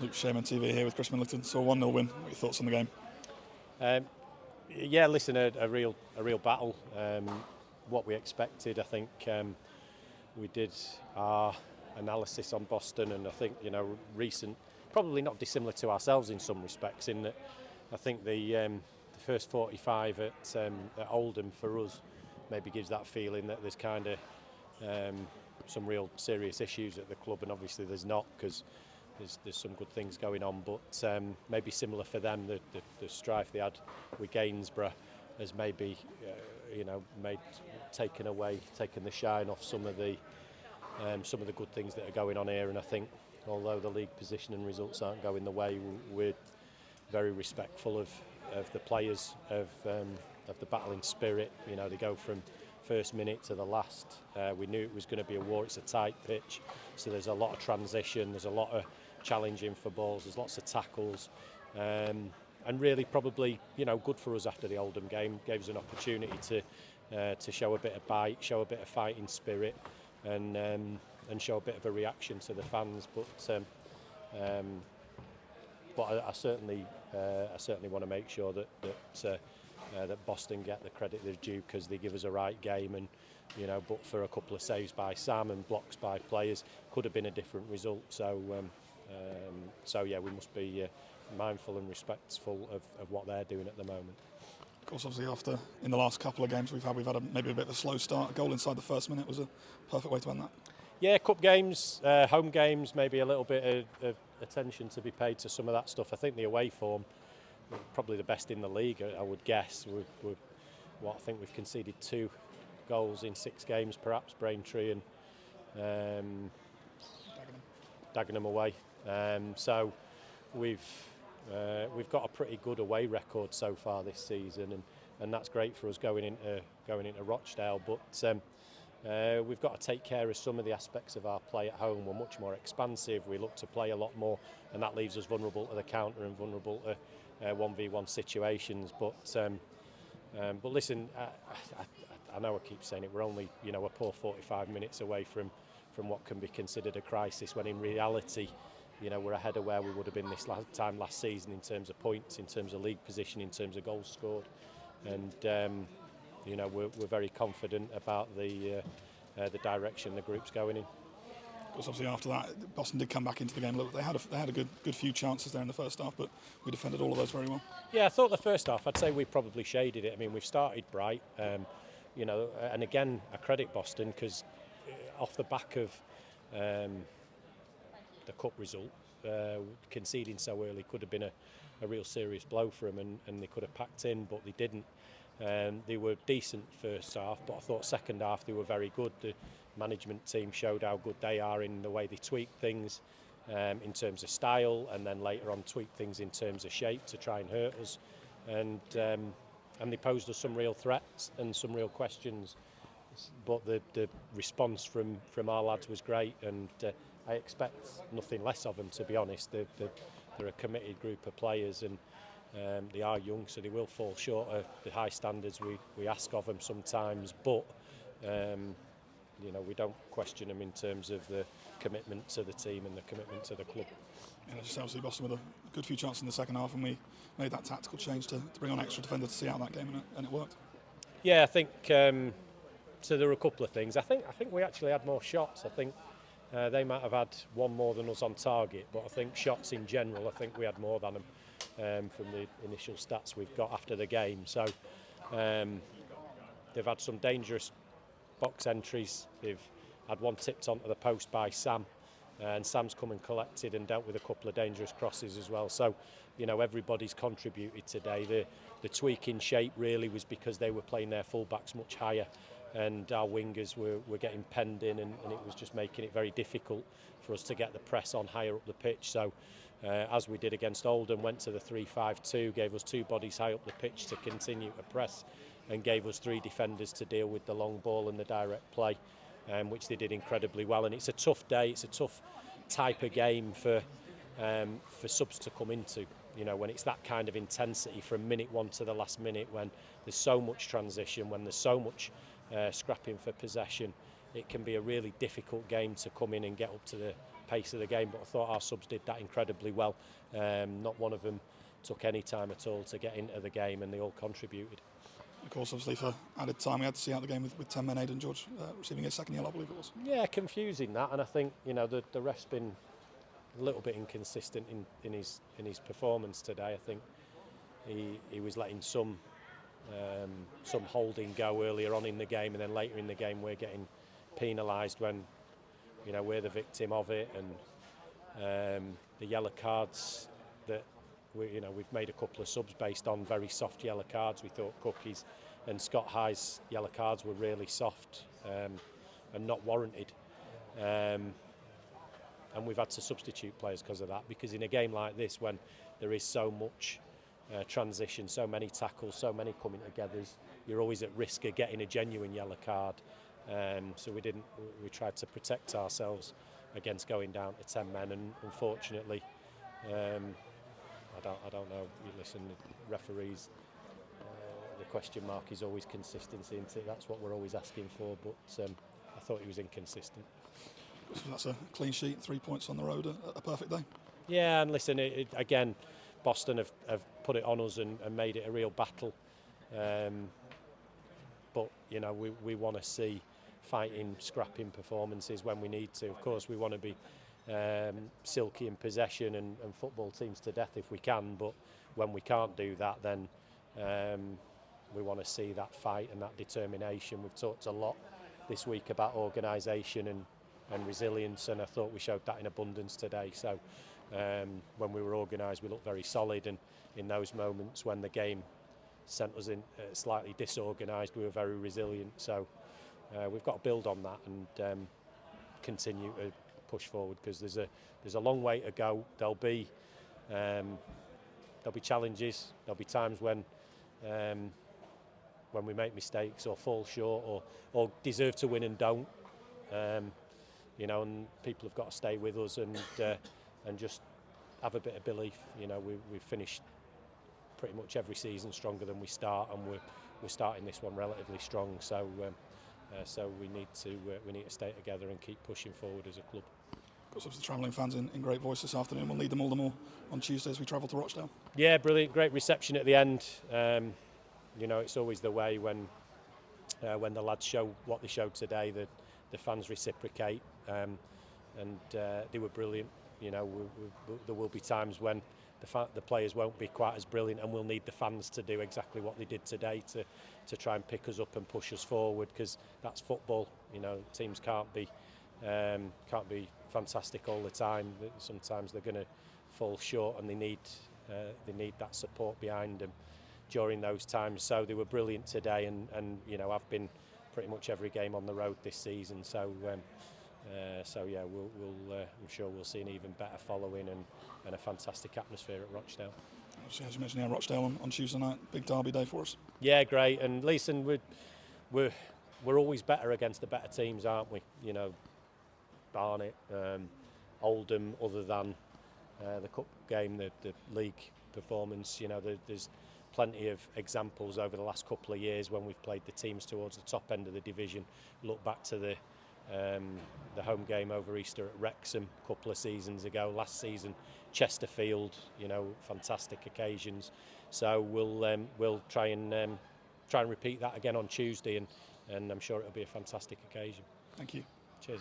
Luke Shaman TV here with Chris Millington. So a 1-0 win. What are your thoughts on the game? Yeah, listen, a real battle. What we expected, I think we did our analysis on Boston, and I think recent, probably not dissimilar to ourselves in some respects. In that, I think the first 45 at Oldham for us maybe gives that feeling that there's kind of some real serious issues at the club, and obviously there's not, because there's some good things going on, but maybe similar for them, the strife they had with Gainsborough has maybe taken the shine off some of the good things that are going on here. And I think although the league position and results aren't going the way, we're very respectful of the players, of the battling spirit. They go from first minute to the last. We knew it was going to be a war. It's a tight pitch, so there's a lot of transition, there's a lot of challenging for balls, there's lots of tackles, and really probably good for us after the Oldham game. Gave us an opportunity to show a bit of bite, show a bit of fighting spirit, and show a bit of a reaction to the fans. But I certainly want to make sure that Boston get the credit they're due, because they give us a right game, and but for a couple of saves by Sam and blocks by players, could have been a different result. So yeah, we must be mindful and respectful of what they're doing at the moment. Of course, obviously in the last couple of games we've had maybe a bit of a slow start. A goal inside the first minute was a perfect way to end that. Yeah, cup games, home games, maybe a little bit of attention to be paid to some of that stuff. I think the away form, probably the best in the league, I would guess. I think we've conceded 2 goals in 6 games, perhaps, Braintree and Dagenham away. So we've got a pretty good away record so far this season, and that's great for us going into Rochdale. But we've got to take care of some of the aspects of our play at home. We're much more expansive. We look to play a lot more, and that leaves us vulnerable to the counter and vulnerable to 1v1 situations. But listen, I know I keep saying it. We're only a poor 45 minutes away from what can be considered a crisis, when in reality, we're ahead of where we would have been this time last season in terms of points, in terms of league position, in terms of goals scored, and we're very confident about the direction the group's going in. Of course, obviously after that, Boston did come back into the game a little. They had a good few chances there in the first half, but we defended all of those very well. Yeah, I thought the first half, I'd say we probably shaded it. I mean, we've started bright, and again, I credit Boston, because off the back of the cup result, conceding so early could have been a real serious blow for them, and they could have packed in, but they didn't. They were decent first half, but I thought second half they were very good. The management team showed how good they are in the way they tweak things in terms of style, and then later on tweak things in terms of shape to try and hurt us. And they posed us some real threats and some real questions. But the response from our lads was great, and I expect nothing less of them, to be honest. They're a committed group of players, and they are young, so they will fall short of the high standards we ask of them sometimes. But we don't question them in terms of the commitment to the team and the commitment to the club. Yeah, just obviously Boston with a good few chances in the second half, and we made that tactical change to bring on extra defenders to see out that game, and it worked. Yeah, I think so. There were a couple of things. I think we actually had more shots. I think they might have had one more than us on target, but I think shots in general, I think we had more than them from the initial stats we've got after the game. So they've had some dangerous box entries. They've had one tipped onto the post by Sam, and Sam's come and collected and dealt with a couple of dangerous crosses as well. So everybody's contributed today. The tweak in shape really was because they were playing their fullbacks much higher, and our wingers were getting penned in, and it was just making it very difficult for us to get the press on higher up the pitch. So as we did against Oldham, went to the 3-5-2, gave us 2 bodies high up the pitch to continue to press, and gave us 3 defenders to deal with the long ball and the direct play, which they did incredibly well. And it's a tough day, it's a tough type of game for subs to come into, when it's that kind of intensity from minute 1 to the last minute, when there's so much transition, when there's so much scrapping for possession. it can be a really difficult game to come in and get up to the pace of the game. But I thought our subs did that incredibly well. Not one of them took any time at all to get into the game, and they all contributed. Of course, obviously for added time, we had to see out the game with 10 men. Aidan George receiving his second yellow, I believe it was. Yeah, confusing that, and I think the ref's been a little bit inconsistent in his performance today. I think he was letting some holding go earlier on in the game, and then later in the game we're getting penalised when we're the victim of it, and the yellow cards that we've made a couple of subs based on very soft yellow cards. We thought Cookie's and Scott High's yellow cards were really soft and not warranted. And we've had to substitute players because of that, because in a game like this, when there is so much transition, so many tackles, so many coming together, you're always at risk of getting a genuine yellow card. So we tried to protect ourselves against going down to 10 men, and unfortunately, I don't know. You listen, the referees. The question mark is always consistency, isn't it? That's what we're always asking for. But I thought he was inconsistent. So that's a clean sheet, 3 points on the road, a perfect day. Yeah, and listen, again, Boston have put it on us and made it a real battle. But we want to see fighting, scrapping performances when we need to. Of course, we want to be silky in possession and football teams to death if we can. But when we can't do that, then we want to see that fight and that determination. We've talked a lot this week about organisation and resilience, and I thought we showed that in abundance today. So when we were organised, we looked very solid, and in those moments when the game sent us in slightly disorganised, we were very resilient. So we've got to build on that and continue to push forward, because there's a long way to go. There'll be challenges. There'll be times when we make mistakes or fall short or deserve to win and don't. And people have got to stay with us and just have a bit of belief. We've finished pretty much every season stronger than we start, and we're starting this one relatively strong. So we need to stay together and keep pushing forward as a club. Got some travelling fans in great voice this afternoon. We'll need them all the more on Tuesday as we travel to Rochdale. Yeah, brilliant, great reception at the end. It's always the way when the lads show what they showed today, the fans reciprocate, and they were brilliant. There will be times when the players won't be quite as brilliant, and we'll need the fans to do exactly what they did today to try and pick us up and push us forward, because that's football. Teams can't be fantastic all the time. Sometimes they're going to fall short, and they need that support behind them during those times. So they were brilliant today, and I've been pretty much every game on the road this season. So yeah, I'm sure we'll see an even better following and a fantastic atmosphere at Rochdale. As you mentioned, Rochdale on Tuesday night, big derby day for us. Yeah, great. And listen, we're always better against the better teams, aren't we? Barnet, Oldham, other than the cup game, the league performance. There's plenty of examples over the last couple of years when we've played the teams towards the top end of the division. Look back to the home game over Easter at Wrexham a couple of seasons ago. Last season, Chesterfield. Fantastic occasions. So we'll try and repeat that again on Tuesday, and I'm sure it'll be a fantastic occasion. Thank you. Cheers.